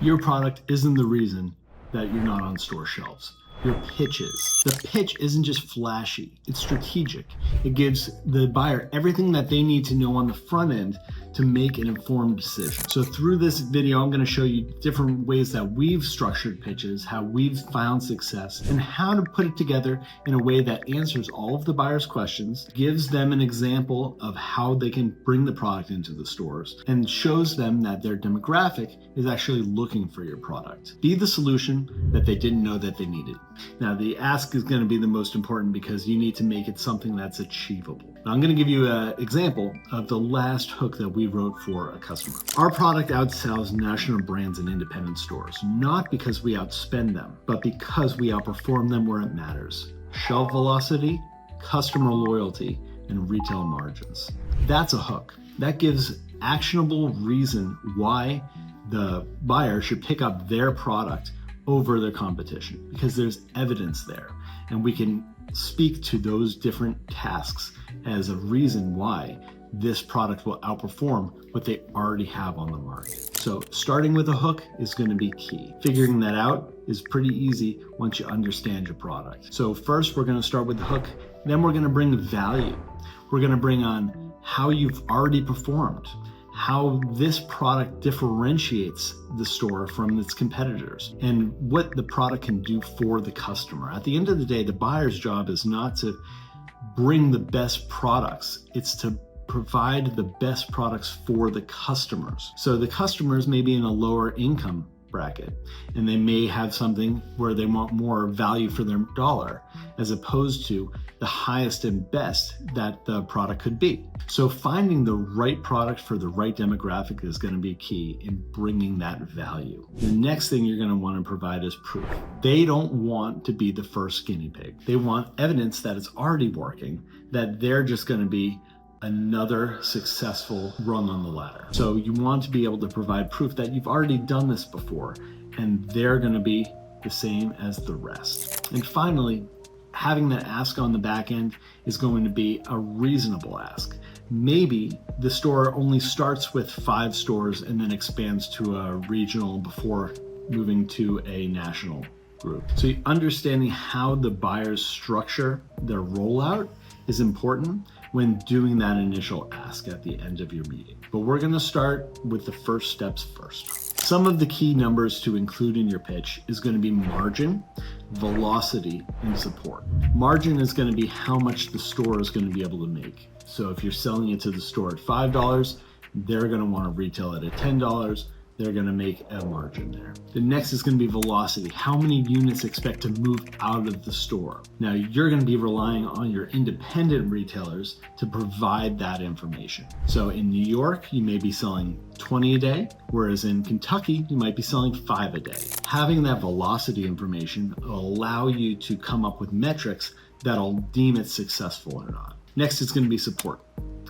Your product isn't the reason that you're not on store shelves. Your pitch is. The pitch isn't just flashy, it's strategic. It gives the buyer everything that they need to know on the front end to make an informed decision. So through this video, I'm going to show you different ways that we've structured pitches, how we've found success, and how to put it together in a way that answers all of the buyer's questions, gives them an example of how they can bring the product into the stores, and shows them that their demographic is actually looking for your product. Be the solution that they didn't know that they needed. Now, the ask is going to be the most important because you need to make it something that's achievable. Now, I'm going to give you an example of the last hook that we wrote for a customer. Our product outsells national brands and independent stores, not because we outspend them, but because we outperform them where it matters. Shelf velocity, customer loyalty, and retail margins. That's a hook. That gives actionable reason why the buyer should pick up their product over their competition, because there's evidence there, and we can speak to those different tasks as a reason why this product will outperform what they already have on the market. So starting with a hook is going to be key. Figuring that out is pretty easy once you understand your product. So first we're going to start with the hook, then we're going to bring value. We're going to bring on how you've already performed, how this product differentiates the store from its competitors, and what the product can do for the customer. At the end of the day, the buyer's job is not to bring the best products, it's to provide the best products for the customers. So the customers may be in a lower income bracket, and they may have something where they want more value for their dollar, as opposed to the highest and best that the product could be. So finding the right product for the right demographic is going to be key in bringing that value. The next thing you're going to want to provide is proof. They don't want to be the first guinea pig. They want evidence that it's already working, that they're just going to be another successful rung on the ladder. So you want to be able to provide proof that you've already done this before, and they're going to be the same as the rest. And finally, having that ask on the back end is going to be a reasonable ask. Maybe the store only starts with 5 stores and then expands to a regional before moving to a national group. So understanding how the buyers structure their rollout is important when doing that initial ask at the end of your meeting. But we're going to start with the first steps first. Some of the key numbers to include in your pitch is going to be margin, velocity, and support. Margin is going to be how much the store is going to be able to make. So if you're selling it to the store at $5, they're going to want to retail it at $10. They're going to make a margin there. The next is going to be velocity. How many units expect to move out of the store? Now, you're going to be relying on your independent retailers to provide that information. So in New York, you may be selling 20 a day, whereas in Kentucky, you might be selling 5 a day. Having that velocity information will allow you to come up with metrics that'll deem it successful or not. Next is going to be support.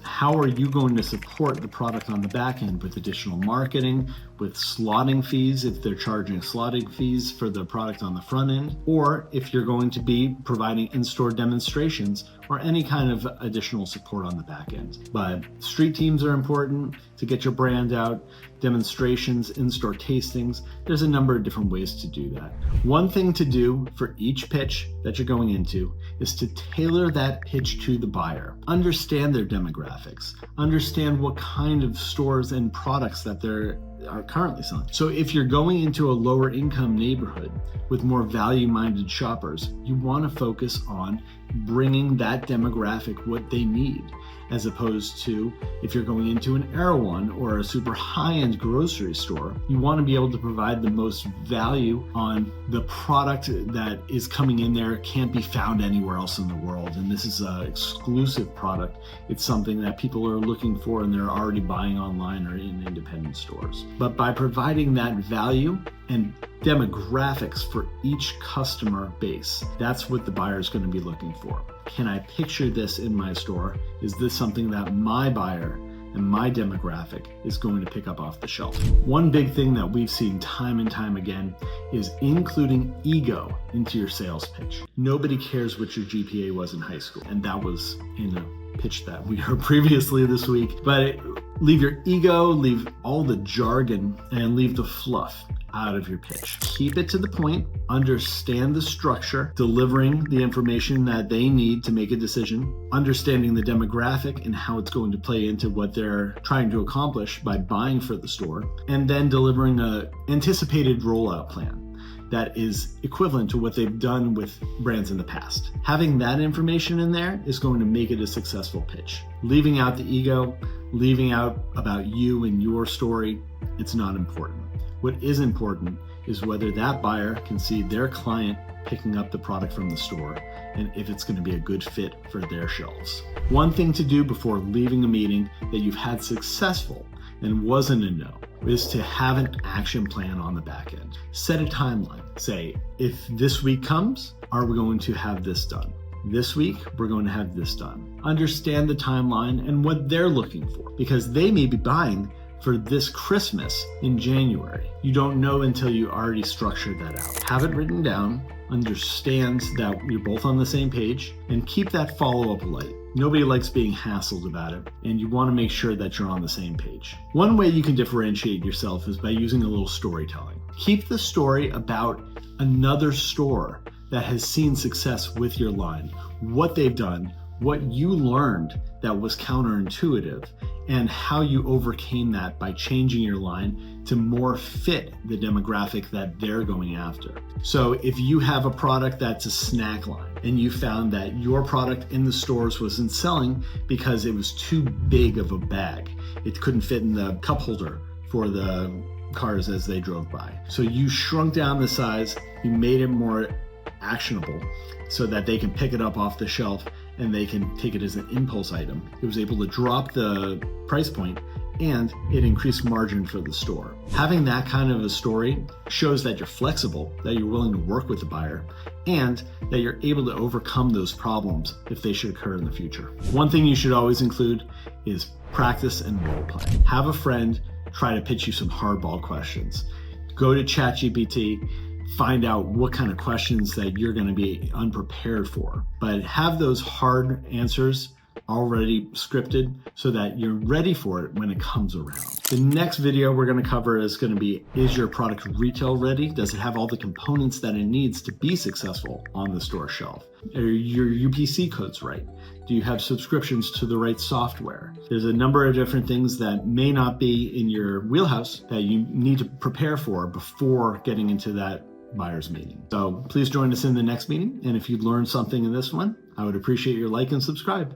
How are you going to support the product on the back end with additional marketing, with slotting fees if they're charging slotting fees for the product on the front end, or if you're going to be providing in-store demonstrations or any kind of additional support on the back end. But street teams are important to get your brand out, demonstrations, in-store tastings. There's a number of different ways to do that. One thing to do for each pitch that you're going into is to tailor that pitch to the buyer. Understand their demographics. Understand what kind of stores and products that they're currently selling. So if you're going into a lower income neighborhood with more value-minded shoppers, you want to focus on bringing that demographic what they need, as opposed to if you're going into an Erewhon or a super high-end grocery store, you want to be able to provide the most value on the product that is coming in there, can't be found anywhere else in the world. And this is an exclusive product. It's something that people are looking for and they're already buying online or in independent stores. But by providing that value and demographics for each customer base, that's what the buyer is going to be looking for. Can I picture this in my store? Is this something that my buyer and my demographic is going to pick up off the shelf? One big thing that we've seen time and time again is including ego into your sales pitch. Nobody cares what your GPA was in high school, and that was in a pitch that we heard previously this week. But leave your ego, leave all the jargon, and leave the fluff. out of your pitch. Keep it to the point, understand the structure, delivering the information that they need to make a decision, understanding the demographic and how it's going to play into what they're trying to accomplish by buying for the store, and then delivering an anticipated rollout plan that is equivalent to what they've done with brands in the past. Having that information in there is going to make it a successful pitch. Leaving out the ego, leaving out about you and your story, it's not important. What is important is whether that buyer can see their client picking up the product from the store and if it's going to be a good fit for their shelves. One thing to do before leaving a meeting that you've had successful and wasn't a no is to have an action plan on the back end. Set a timeline. Say, if this week comes, are we going to have this done? This week, we're going to have this done. Understand the timeline and what they're looking for, because they may be buying for this Christmas in January. You don't know until you already structured that out. Have it written down, understand that you're both on the same page, and keep that follow-up light. Nobody likes being hassled about it, and you want to make sure that you're on the same page. One way you can differentiate yourself is by using a little storytelling. Keep the story about another store that has seen success with your line, what they've done, what you learned that was counterintuitive, and how you overcame that by changing your line to more fit the demographic that they're going after. So if you have a product that's a snack line and you found that your product in the stores wasn't selling because it was too big of a bag, it couldn't fit in the cup holder for the cars as they drove by. So you shrunk down the size, you made it more actionable so that they can pick it up off the shelf and they can take it as an impulse item. It was able to drop the price point and it increased margin for the store. Having that kind of a story shows that you're flexible, that you're willing to work with the buyer, and that you're able to overcome those problems if they should occur in the future. One thing you should always include is practice and role play. Have a friend try to pitch you some hardball questions. Go to ChatGPT, find out what kind of questions that you're going to be unprepared for, but have those hard answers already scripted so that you're ready for it when it comes around. The next video we're going to cover is going to be, is your product retail ready? Does it have all the components that it needs to be successful on the store shelf? Are your UPC codes right? Do you have subscriptions to the right software? There's a number of different things that may not be in your wheelhouse that you need to prepare for before getting into that buyer's meeting. So please join us in the next meeting. And if you learned something in this one, I would appreciate your like and subscribe.